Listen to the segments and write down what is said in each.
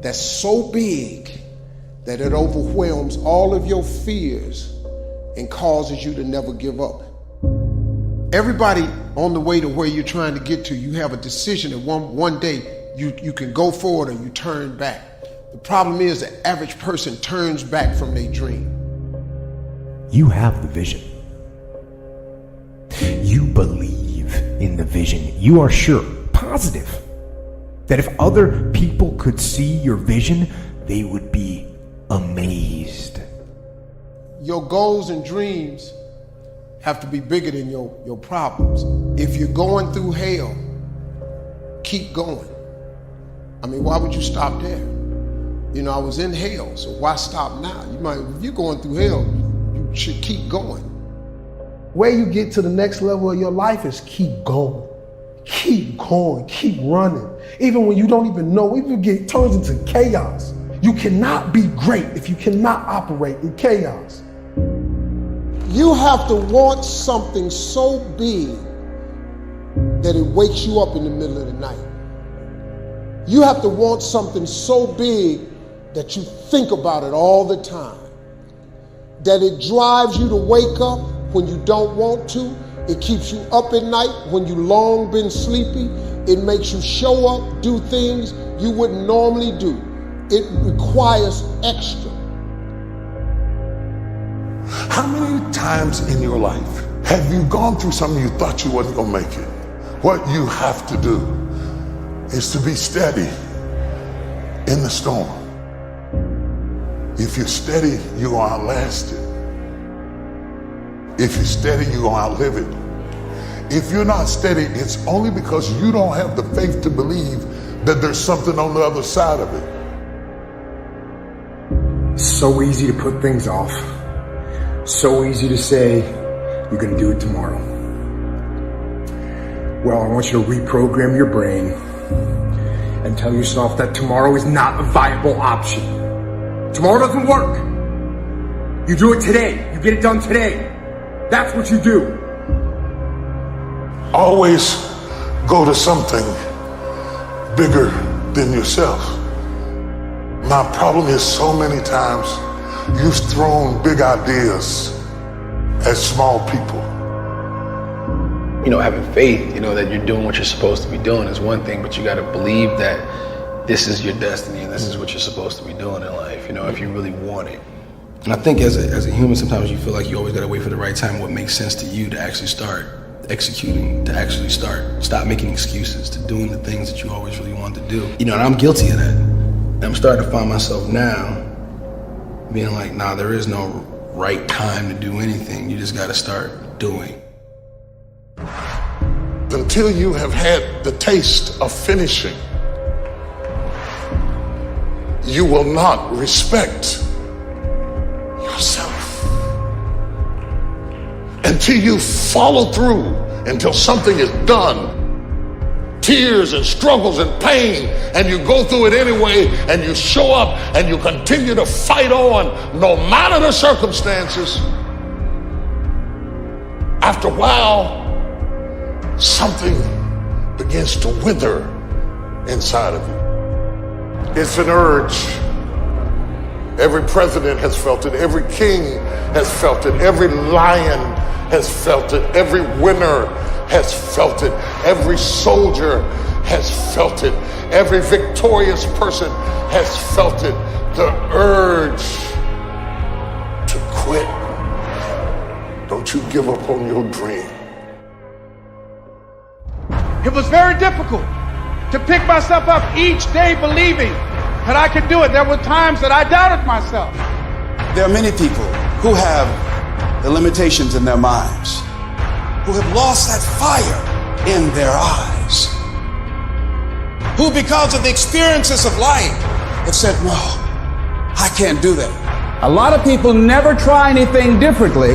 that's so big that it overwhelms all of your fears and causes you to never give up. Everybody on the way to where you're trying to get to, you have a decision that one day you can go forward or you turn back. The problem is the average person turns back from their dream. You have the vision. You believe in the vision. You are sure, positive, that if other people could see your vision, they would be amazed. Your goals and dreams have to be bigger than your problems. If you're going through hell, keep going. I mean, why would you stop there? You know, I was in hell, so why stop now? If you're going through hell, you should keep going. Where you get to the next level of your life is keep going. Keep going, keep running. Even when you don't even know, even if it turns into chaos. You cannot be great if you cannot operate in chaos. You have to want something so big that it wakes you up in the middle of the night. You have to want something so big that you think about it all the time. That it drives you to wake up when you don't want to. It keeps you up at night when you long been sleepy. It makes you show up, do things you wouldn't normally do. It requires extra. How many times in your life have you gone through something you thought you wasn't gonna make it? What you have to do is to be steady in the storm. If you're steady, you're gonna outlast it. If you're steady, you're gonna outlive it. If you're not steady, it's only because you don't have the faith to believe that there's something on the other side of it. So easy to put things off. So easy to say, you're gonna do it tomorrow. Well, I want you to reprogram your brain and tell yourself that tomorrow is not a viable option. Tomorrow doesn't work. You do it today. You get it done today. That's what you do. Always go to something bigger than yourself. My problem is so many times you've thrown big ideas at small people. You know, having faith, you know, that you're doing what you're supposed to be doing is one thing, but you got to believe that this is your destiny and this is what you're supposed to be doing in life, you know, if you really want it. And I think as a human, sometimes you feel like you always got to wait for the right time, what makes sense to you to actually start executing, to actually stop making excuses, to doing the things that you always really wanted to do. You know, and I'm guilty of that. And I'm starting to find myself now being like, nah, there is no right time to do anything. You just got to start doing. Until you have had the taste of finishing, you will not respect yourself. Until you follow through, until something is done, tears and struggles and pain, and you go through it anyway, and you show up and you continue to fight on no matter the circumstances. After a while, something begins to wither inside of you. It's an urge. Every president has felt it. Every king has felt it. Every lion has felt it. Every winner has felt it. Every soldier has felt it. Every victorious person has felt it. The urge to quit. Don't you give up on your dream. It was very difficult to pick myself up each day believing that I could do it. There were times that I doubted myself. There are many people who have the limitations in their minds, who have lost that fire in their eyes, who because of the experiences of life have said, no, I can't do that. A lot of people never try anything differently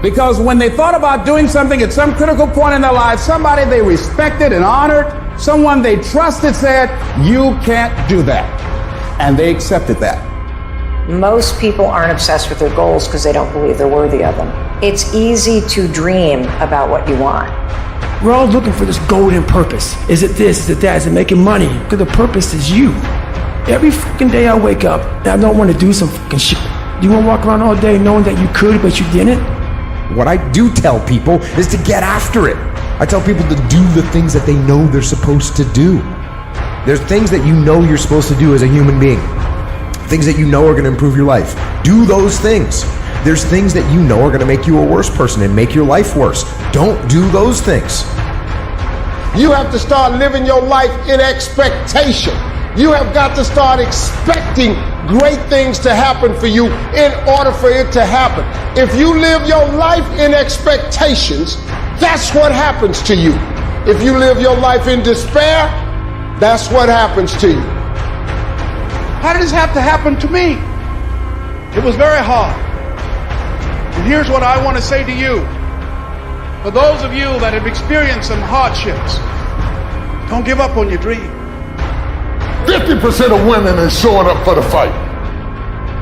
because when they thought about doing something at some critical point in their lives, somebody they respected and honored, someone they trusted said, you can't do that. And they accepted that. Most people aren't obsessed with their goals because they don't believe they're worthy of them. It's easy to dream about what you want. We're all looking for this golden purpose. Is it this? Is it that? Is it making money? Because the purpose is you. Every fucking day I wake up and I don't want to do some fucking shit. You want to walk around all day knowing that you could, but you didn't? What I do tell people is to get after it. I tell people to do the things that they know they're supposed to do. There's things that you know you're supposed to do as a human being. Things that you know are going to improve your life. Do those things. There's things that you know are going to make you a worse person and make your life worse. Don't do those things. You have to start living your life in expectation. You have got to start expecting great things to happen for you in order for it to happen. If you live your life in expectations, that's what happens to you. If you live your life in despair, that's what happens to you. How did this have to happen to me? It was very hard. And here's what I want to say to you. For those of you that have experienced some hardships, don't give up on your dream. 50% of women is showing up for the fight.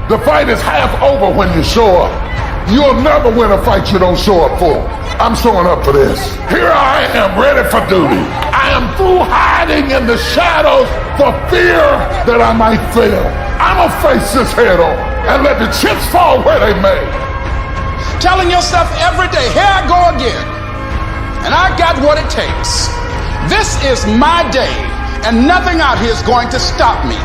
The fight is half over when you show up. You'll never win a fight you don't show up for. I'm showing up for this. Here I am, ready for duty. I am through hiding in the shadows for fear that I might fail. I'm gonna face this head on and let the chips fall where they may. Telling yourself every day, here I go again, and I got what it takes. This is my day, and nothing out here is going to stop me.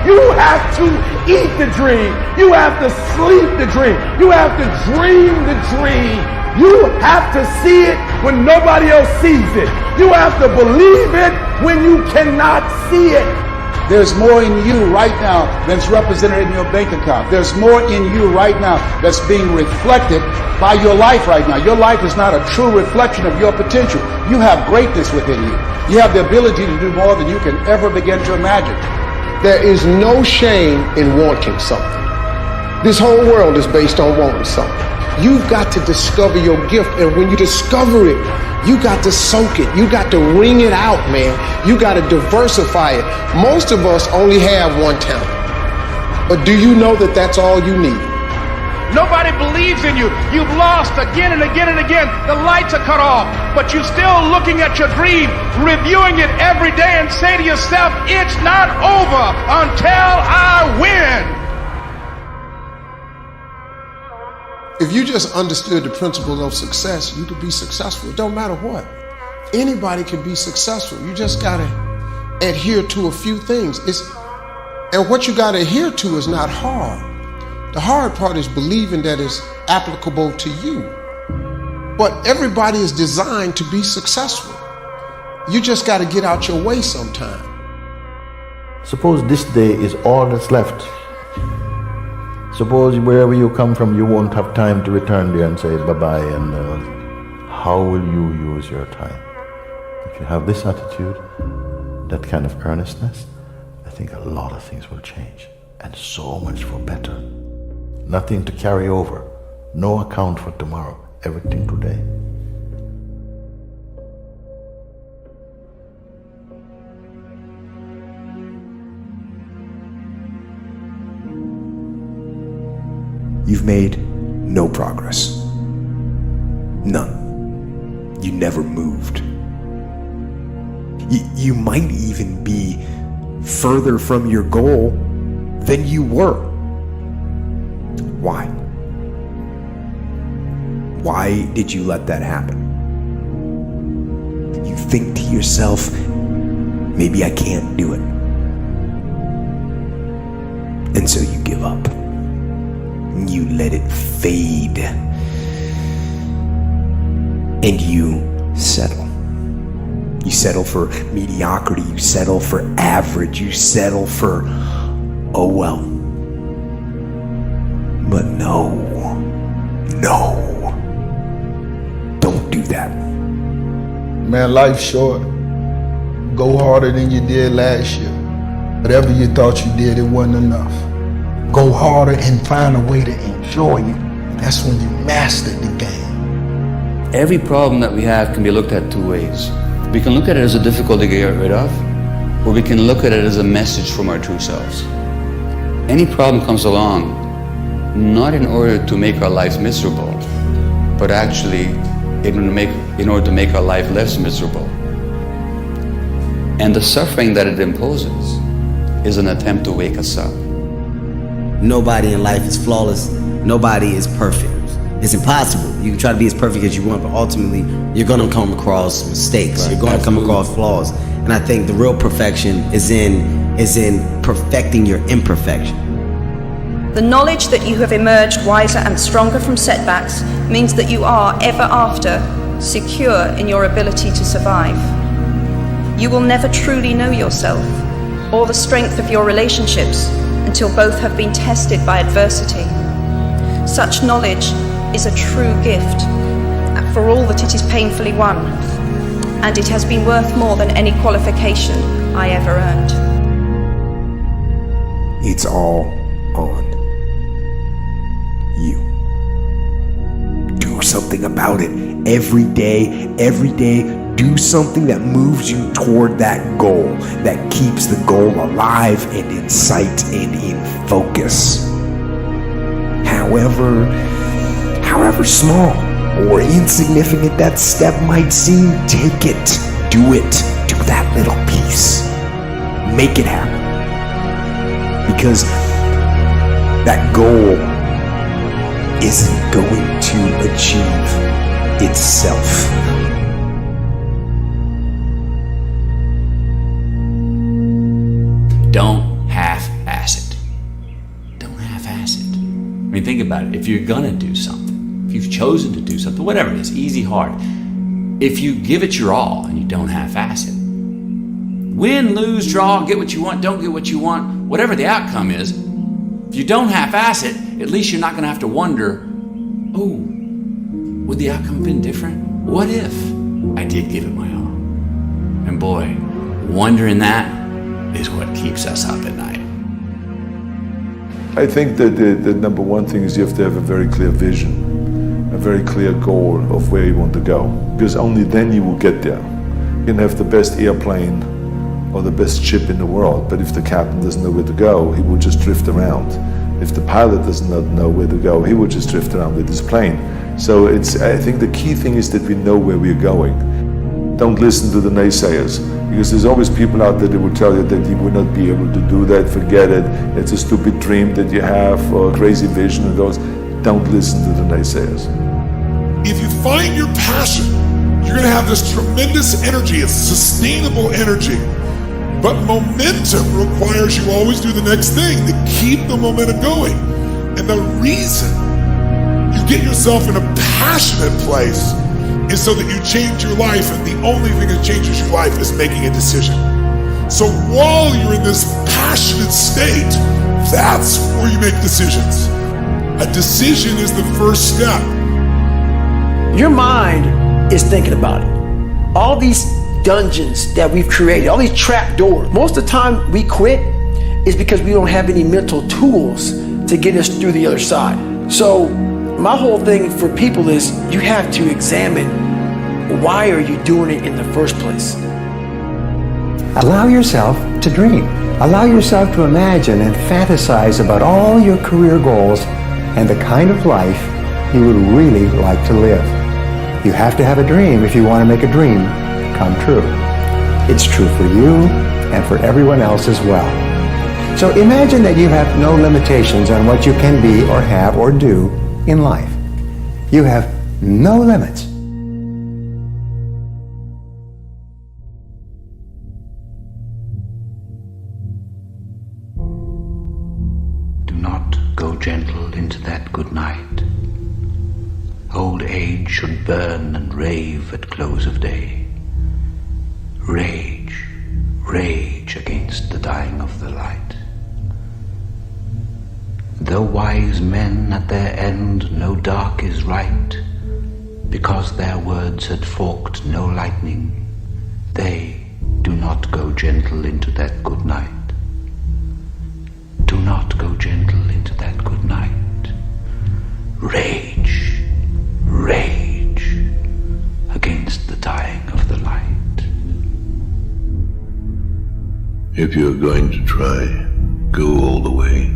You have to eat the dream. You have to sleep the dream. You have to dream the dream. You have to see it when nobody else sees it. You have to believe it when you cannot see it. There's more in you right now than's represented in your bank account. There's more in you right now that's being reflected by your life right now. Your life is not a true reflection of your potential. You have greatness within you. You have the ability to do more than you can ever begin to imagine. There is no shame in wanting something. This whole world is based on wanting something. You've got to discover your gift, and when you discover it, you got to soak it. You got to wring it out, man. You got to diversify it. Most of us only have one talent. But do you know that that's all you need? Nobody believes in you. You've lost again and again and again. The lights are cut off, but you're still looking at your dream, reviewing it every day, and say to yourself, it's not over until I win. If you just understood the principles of success, you could be successful. It don't matter what. Anybody can be successful. You just gotta adhere to a few things. And what you gotta adhere to is not hard. The hard part is believing that it's applicable to you. But everybody is designed to be successful. You just gotta get out your way sometime. Suppose this day is all that's left. Suppose wherever you come from, you won't have time to return there and say bye-bye, and how will you use your time? If you have this attitude, that kind of earnestness, I think a lot of things will change, and so much for better. Nothing to carry over, no account for tomorrow, everything today. You've made no progress. None. You never moved. You might even be further from your goal than you were. Why? Why did you let that happen? You think to yourself, maybe I can't do it. And so you give up. You let it fade. And you settle. You settle for mediocrity. You settle for average. You settle for, oh well. But no. Don't do that. Man, life's short. Go harder than you did last year. Whatever you thought you did, it wasn't enough. Go harder and find a way to enjoy it. That's when you mastered the game. Every problem that we have can be looked at two ways. We can look at it as a difficulty to get rid of, or we can look at it as a message from our true selves. Any problem comes along not in order to make our lives miserable, but actually in order to make our life less miserable. And the suffering that it imposes is an attempt to wake us up. Nobody in life is flawless. Nobody is perfect. It's impossible. You can try to be as perfect as you want, but ultimately you're going to come across mistakes. You're going to come across flaws. And I think the real perfection is in perfecting your imperfection. The knowledge that you have emerged wiser and stronger from setbacks means that you are, ever after, secure in your ability to survive. You will never truly know yourself or the strength of your relationships until both have been tested by adversity. Such knowledge is a true gift, for all that it is painfully won, and it has been worth more than any qualification I ever earned. It's all on you. Do something about it. Every day, do something that moves you toward that goal, that keeps the goal alive and in sight and in focus. However small or insignificant that step might seem, take it, do it, do that little piece. Make it happen. Because that goal isn't going to achieve itself. Don't half-ass it. Don't half-ass it. I mean, think about it. If you're gonna do something, if you've chosen to do something, whatever it is, easy, hard, if you give it your all and you don't half-ass it, win, lose, draw, get what you want, don't get what you want, whatever the outcome is, if you don't half-ass it, at least you're not gonna have to wonder, oh, would the outcome have been different? What if I did give it my all? And boy, wondering that is what keeps us up at night. I think that the number one thing is you have to have a very clear vision, a very clear goal of where you want to go, because only then you will get there. You can have the best airplane or the best ship in the world, but if the captain doesn't know where to go, he will just drift around. If the pilot does not know where to go, he will just drift around with his plane. So I think the key thing is that we know where we're going. Don't listen to the naysayers, because there's always people out there that will tell you that you will not be able to do that, forget it, it's a stupid dream that you have, or a crazy vision and those. Don't listen to the naysayers. If you find your passion, you're going to have this tremendous energy. It's sustainable energy. But momentum requires you always do the next thing to keep the momentum going. And the reason you get yourself in a passionate place is so that you change your life, and the only thing that changes your life is making a decision. So while you're in this passionate state, that's where you make decisions. A decision is the first step. Your mind is thinking about it. All these dungeons that we've created, all these trap doors, most of the time we quit is because we don't have any mental tools to get us through the other side. So my whole thing for people is you have to examine, why are you doing it in the first place? Allow yourself to dream. Allow yourself to imagine and fantasize about all your career goals and the kind of life you would really like to live. You have to have a dream if you want to make a dream come true. It's true for you and for everyone else as well. So imagine that you have no limitations on what you can be or have or do in life. You have no limits. Do not go gentle into that good night. Old age should burn and rave at close of day. Rage, rage against the dying of the light. Though wise men at their end know dark is right, because their words had forked no lightning, they do not go gentle into that good night. Do not go gentle into that good night. Rage, rage against the dying of the light. If you're going to try, go all the way.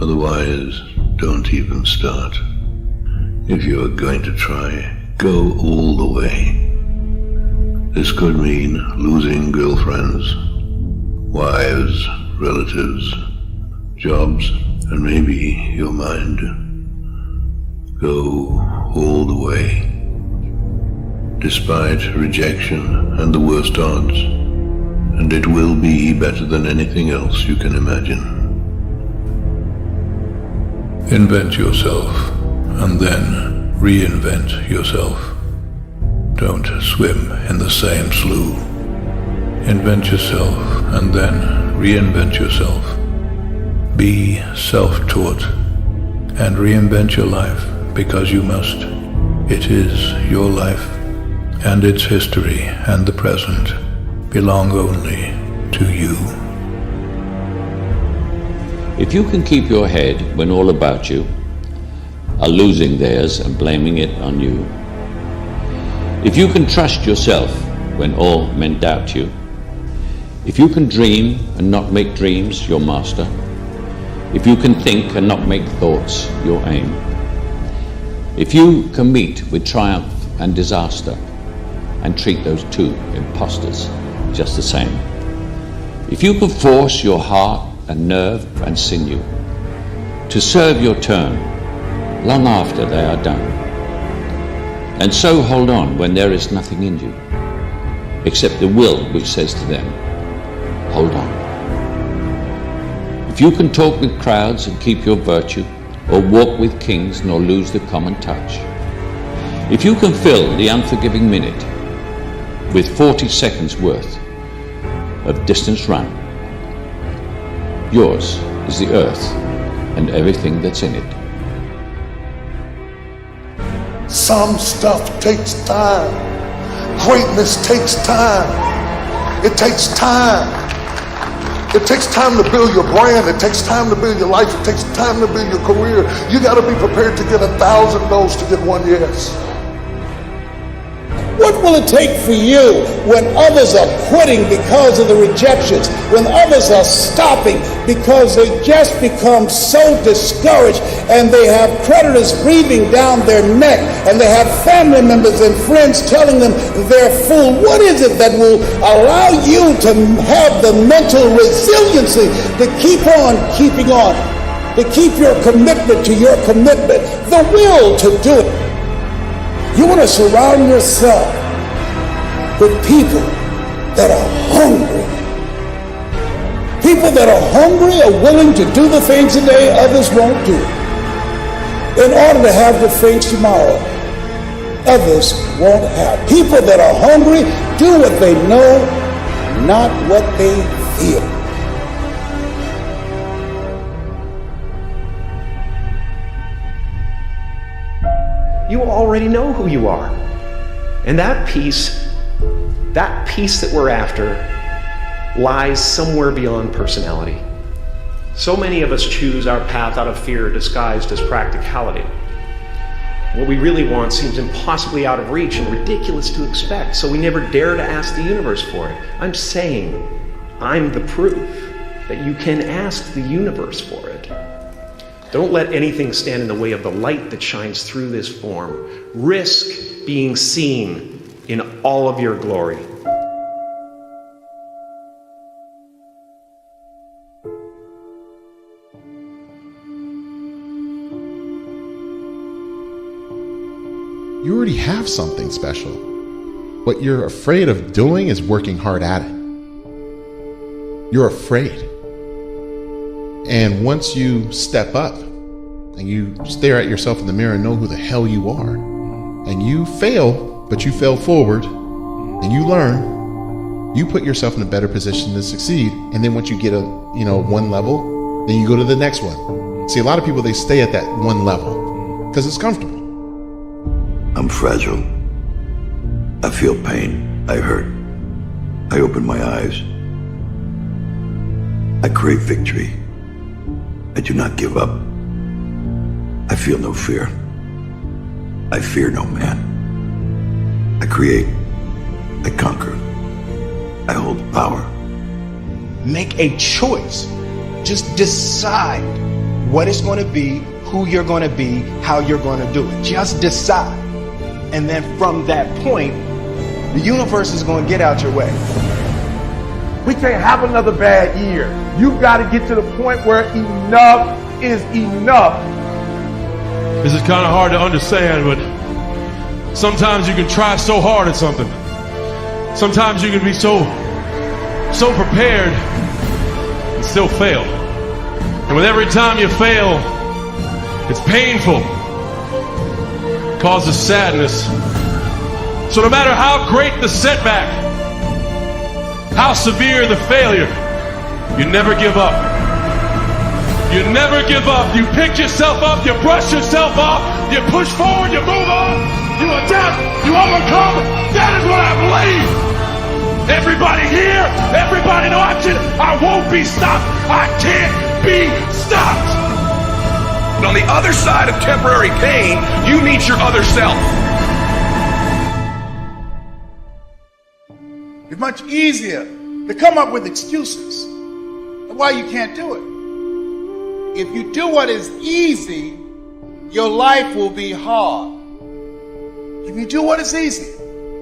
Otherwise, don't even start. If you are going to try, go all the way. This could mean losing girlfriends, wives, relatives, jobs, and maybe your mind. Go all the way. Despite rejection and the worst odds, and it will be better than anything else you can imagine. Invent yourself, and then reinvent yourself. Don't swim in the same slough. Invent yourself, and then reinvent yourself. Be self-taught, and reinvent your life, because you must. It is your life, and its history and the present belong only to you. If you can keep your head when all about you are losing theirs and blaming it on you, if you can trust yourself when all men doubt you, if you can dream and not make dreams your master, if you can think and not make thoughts your aim, if you can meet with triumph and disaster and treat those two impostors just the same, if you can force your heart and nerve and sinew to serve your turn long after they are done, and so hold on when there is nothing in you except the will which says to them, hold on. If you can talk with crowds and keep your virtue, or walk with kings nor lose the common touch, if you can fill the unforgiving minute with 40 seconds worth of distance run, yours is the earth and everything that's in it. Some stuff takes time. Greatness takes time. It takes time. It takes time to build your brand. It takes time to build your life. It takes time to build your career. You got to be prepared to get 1,000 no's to get one yes. What will it take for you when others are quitting because of the rejections, when others are stopping because they just become so discouraged and they have creditors breathing down their neck and they have family members and friends telling them they're fool? What is it that will allow you to have the mental resiliency to keep on keeping on, to keep your commitment to your commitment, the will to do it? You want to surround yourself with people that are hungry. People that are hungry are willing to do the things today others won't do in order to have the things tomorrow others won't have. People that are hungry do what they know, not what they feel. You already know who you are. And that peace that we're after lies somewhere beyond personality. So many of us choose our path out of fear disguised as practicality. What we really want seems impossibly out of reach and ridiculous to expect, so we never dare to ask the universe for it. I'm saying I'm the proof that you can ask the universe for it. Don't let anything stand in the way of the light that shines through this form. Risk being seen in all of your glory. You already have something special. What you're afraid of doing is working hard at it. You're afraid. And once you step up and you stare at yourself in the mirror and know who the hell you are, and you fail, but you fail forward, and you learn, you put yourself in a better position to succeed. And then once you get one level, then you go to the next one. See, a lot of people, they stay at that one level because it's comfortable. I'm fragile. I feel pain. I hurt. I open my eyes. I crave victory. I do not give up. I feel no fear. I fear no man. I create. I conquer. I hold power. Make a choice. Just decide what it's going to be, who you're going to be, how you're going to do it. Just decide. And then from that point, the universe is going to get out your way. We can't have another bad year. You've got to get to the point where enough is enough. This is kind of hard to understand, but sometimes you can try so hard at something. Sometimes you can be so prepared and still fail. And with every time you fail, it's painful. It causes sadness. So no matter how great the setback, how severe the failure, you never give up. You never give up. You pick yourself up, you brush yourself off, you push forward, you move on, you adapt, you overcome. That is what I believe. Everybody here, everybody watching, I won't be stopped. I can't be stopped. But on the other side of temporary pain, you meet your other self. It's much easier to come up with excuses of why you can't do it. If you do what is easy, your life will be hard. If you do what is easy,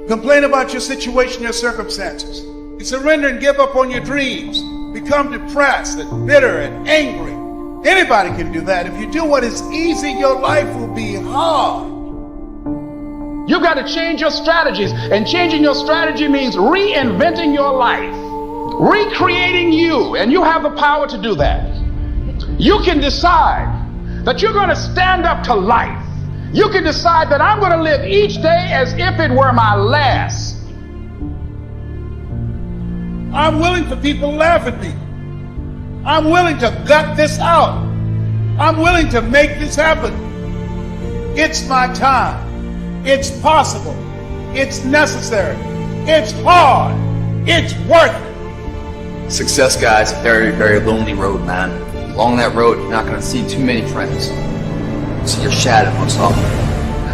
complain about your situation, your circumstances, you surrender and give up on your dreams, become depressed and bitter and angry. Anybody can do that. If you do what is easy, your life will be hard. You've got to change your strategies, and changing your strategy means reinventing your life, recreating you, and you have the power to do that. You can decide that you're going to stand up to life. You can decide that I'm going to live each day as if it were my last. I'm willing for people to laugh at me. I'm willing to gut this out. I'm willing to make this happen. It's my time. It's possible. It's necessary. It's hard. It's worth it. Success, guys, a very, very lonely road, man. Along that road, you're not going to see too many friends. See your shadow most often.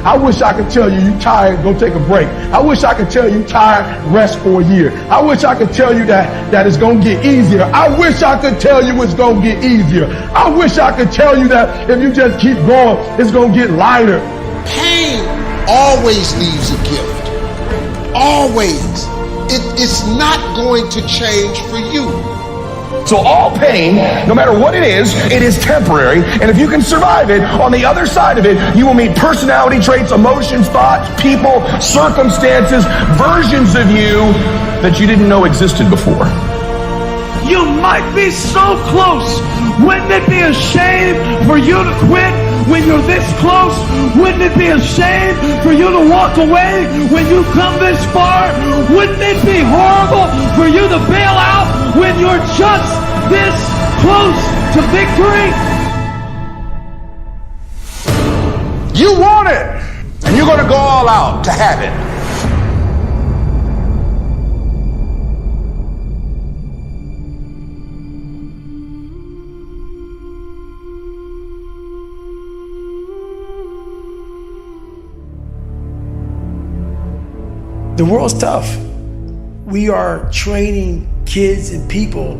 I wish I could tell you tired, go take a break. I wish I could tell you tired, rest for a year. I wish I could tell you that it's going to get easier. I wish I could tell you it's going to get easier. I wish I could tell you that if you just keep going, it's going to get lighter. Pain always leaves a gift. Always. It's not going to change for you. So all pain, no matter what it is temporary. And if you can survive it, on the other side of it, you will meet personality traits, emotions, thoughts, people, circumstances, versions of you that you didn't know existed before. You might be so close. Wouldn't it be a shame for you to quit when you're this close? Wouldn't it be a shame for you to walk away when you come this far? Wouldn't it be horrible for you to bail out when you're just this close to victory? You want it, and you're going to go all out to have it. The world's tough. We are training kids and people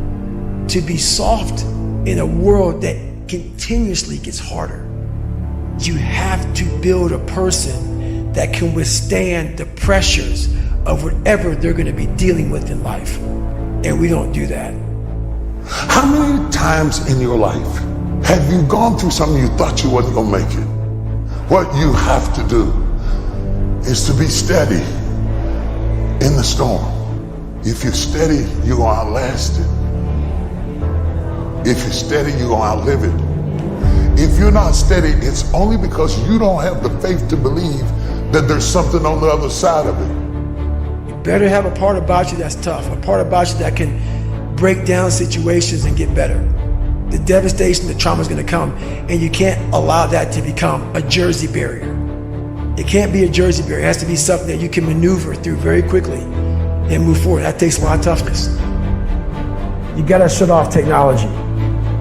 to be soft in a world that continuously gets harder. You have to build a person that can withstand the pressures of whatever they're going to be dealing with in life. And we don't do that. How many times in your life have you gone through something you thought you wasn't going to make it? What you have to do is to be steady in the storm. If you're steady, you're going to outlast it. If you're steady, you're going to outlive it. If you're not steady, it's only because you don't have the faith to believe that there's something on the other side of it. You better have a part about you that's tough, a part about you that can break down situations and get better. The devastation, the trauma is going to come, and you can't allow that to become a Jersey barrier. It can't be a Jersey barrier. It has to be something that you can maneuver through very quickly and move forward. That takes a lot of toughness. You got to shut off technology.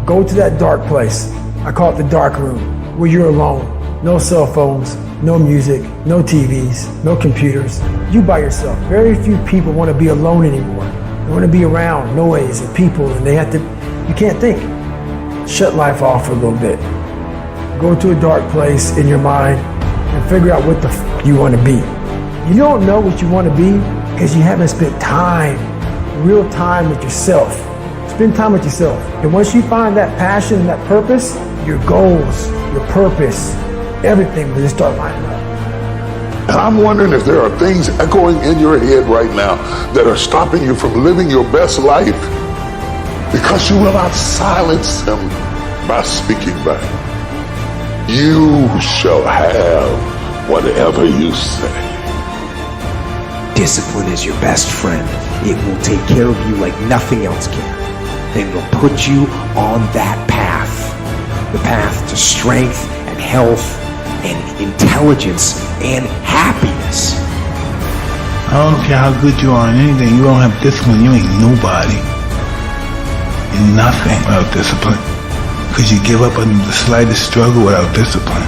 Go to that dark place. I call it the dark room, where you're alone. No cell phones, no music, no TVs, no computers. You by yourself. Very few people want to be alone anymore. They want to be around noise and people, and you can't think. Shut life off for a little bit. Go to a dark place in your mind and figure out what you want to be. You don't know what you want to be because you haven't spent time real time with yourself. Spend time with yourself. And once you find that passion and that purpose, your goals, your purpose, everything will just start lining up. And I'm wondering if there are things echoing in your head right now that are stopping you from living your best life because you will not silence him by speaking back. You shall have whatever you say. Discipline is your best friend. It will take care of you like nothing else can. And it will put you on that path. The path to strength and health and intelligence and happiness. I don't care how good you are in anything, you don't have discipline, you ain't nobody. You're nothing without discipline. Because you give up on the slightest struggle without discipline.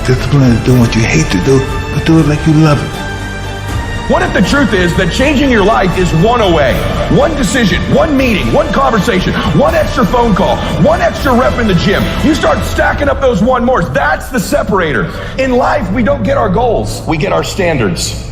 Discipline is doing what you hate to do, but do it like you love it. What if the truth is that changing your life is one away? One decision, one meeting, one conversation, one extra phone call, one extra rep in the gym. You start stacking up those one mores. That's the separator. In life, we don't get our goals. We get our standards.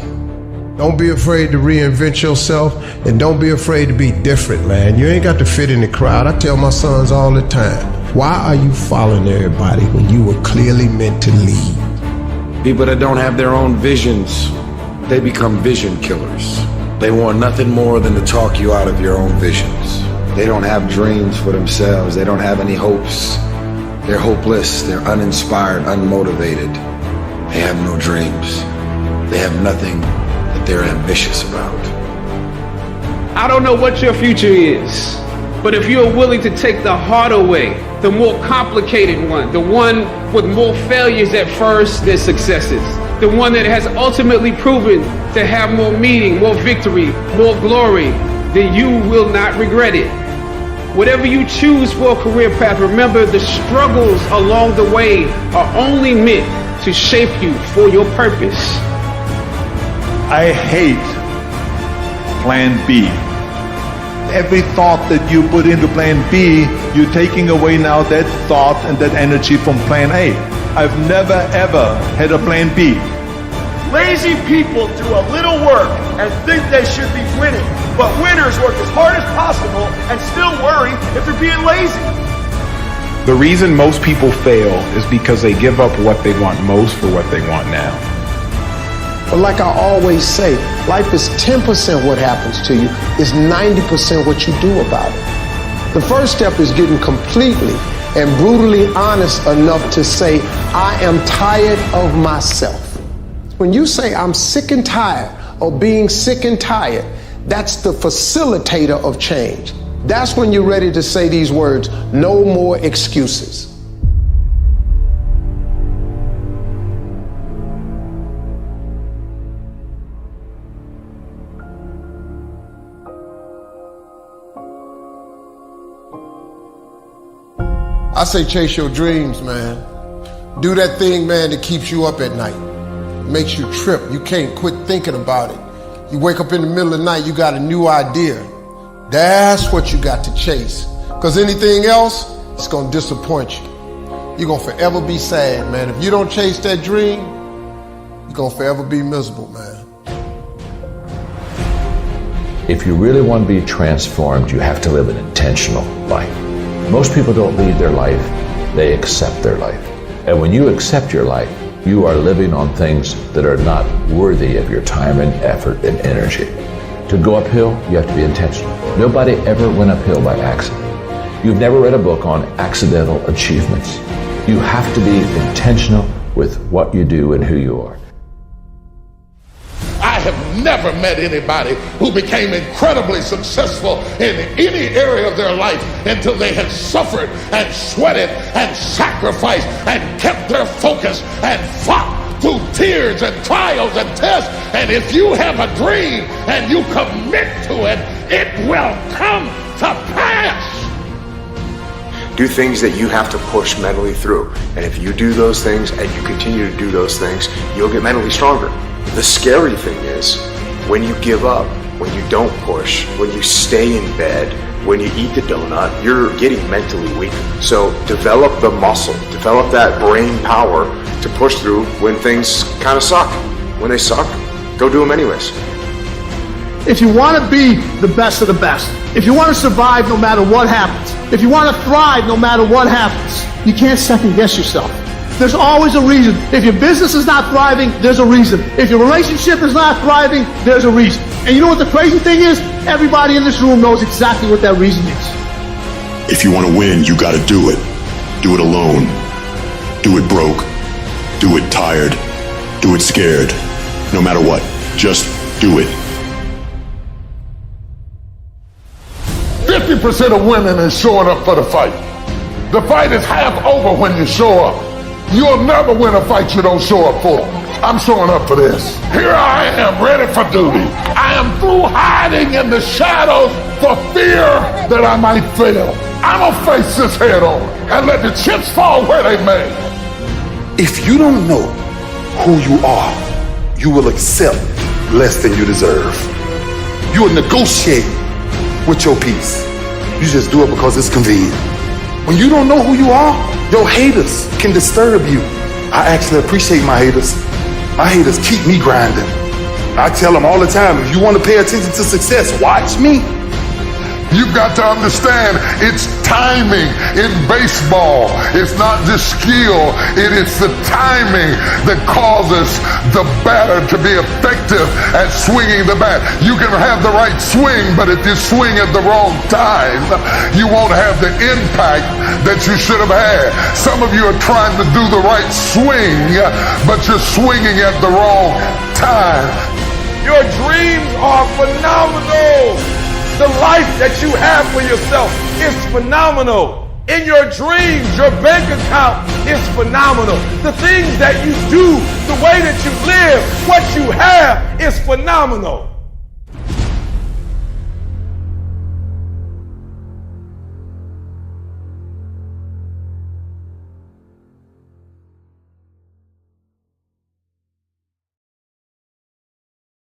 Don't be afraid to reinvent yourself, and don't be afraid to be different, man. You ain't got to fit in the crowd. I tell my sons all the time, why are you following everybody when you were clearly meant to lead? People that don't have their own visions, they become vision killers. They want nothing more than to talk you out of your own visions. They don't have dreams for themselves. They don't have any hopes. They're hopeless. They're uninspired, unmotivated. They have no dreams. They have nothing that they're ambitious about. I don't know what your future is, but if you're willing to take the harder way, the more complicated one, the one with more failures at first than successes, the one that has ultimately proven to have more meaning, more victory, more glory, then you will not regret it. Whatever you choose for a career path, remember the struggles along the way are only meant to shape you for your purpose. I hate Plan B. Every thought that you put into Plan B, you're taking away now that thought and that energy from Plan A. I've never ever had a Plan B. Lazy people do a little work and think they should be winning, but winners work as hard as possible and still worry if they're being lazy. The reason most people fail is because they give up what they want most for what they want now. But like I always say, life is 10% what happens to you, is 90% what you do about it. The first step is getting completely and brutally honest enough to say, I am tired of myself. When you say I'm sick and tired of being sick and tired, that's the facilitator of change. That's when you're ready to say these words, no more excuses. I say chase your dreams, man. Do that thing, man, that keeps you up at night. Makes you trip. You can't quit thinking about it. You wake up in the middle of the night, you got a new idea. That's what you got to chase. Because anything else, it's going to disappoint you. You're going to forever be sad, man. If you don't chase that dream, you're going to forever be miserable, man. If you really want to be transformed, you have to live an intentional life. Most people don't lead their life, they accept their life. And when you accept your life, you are living on things that are not worthy of your time and effort and energy. To go uphill, you have to be intentional. Nobody ever went uphill by accident. You've never read a book on accidental achievements. You have to be intentional with what you do and who you are. I have never met anybody who became incredibly successful in any area of their life until they had suffered and sweated and sacrificed and kept their focus and fought through tears and trials and tests. And if you have a dream and you commit to it, it will come to pass. Do things that you have to push mentally through. And if you do those things and you continue to do those things, you'll get mentally stronger. The scary thing is when you give up, when you don't push, when you stay in bed, when you eat the donut, you're getting mentally weak. So develop the muscle, develop that brain power to push through when things kind of suck. When they suck, go do them anyways. If you want to be the best of the best, if you want to survive no matter what happens, if you want to thrive no matter what happens, you can't second guess yourself. There's always a reason. If your business is not thriving, there's a reason. If your relationship is not thriving, there's a reason. And you know what the crazy thing is? Everybody in this room knows exactly what that reason is. If you want to win, you got to do it. Do it alone. Do it broke. Do it tired. Do it scared. No matter what, just do it. 50% of women is showing up for the fight. The fight is half over when you show up. You'll never win a fight you don't show up for. I'm showing up for this. Here I am, ready for duty. I am through hiding in the shadows for fear that I might fail. I'm gonna face this head on and let the chips fall where they may. If you don't know who you are, you will accept less than you deserve. You will negotiate with your peace. You just do it because it's convenient. When you don't know who you are, your haters can disturb you. I actually appreciate my haters. My haters keep me grinding. I tell them all the time, if you want to pay attention to success, watch me. You've got to understand it's timing in baseball. It's not just skill. It is the timing that causes the batter to be effective at swinging the bat. You can have the right swing, but if you swing at the wrong time, you won't have the impact that you should have had. Some of you are trying to do the right swing, but you're swinging at the wrong time. Your dreams are phenomenal. The life that you have for yourself is phenomenal. In your dreams, your bank account is phenomenal. The things that you do, the way that you live, what you have is phenomenal.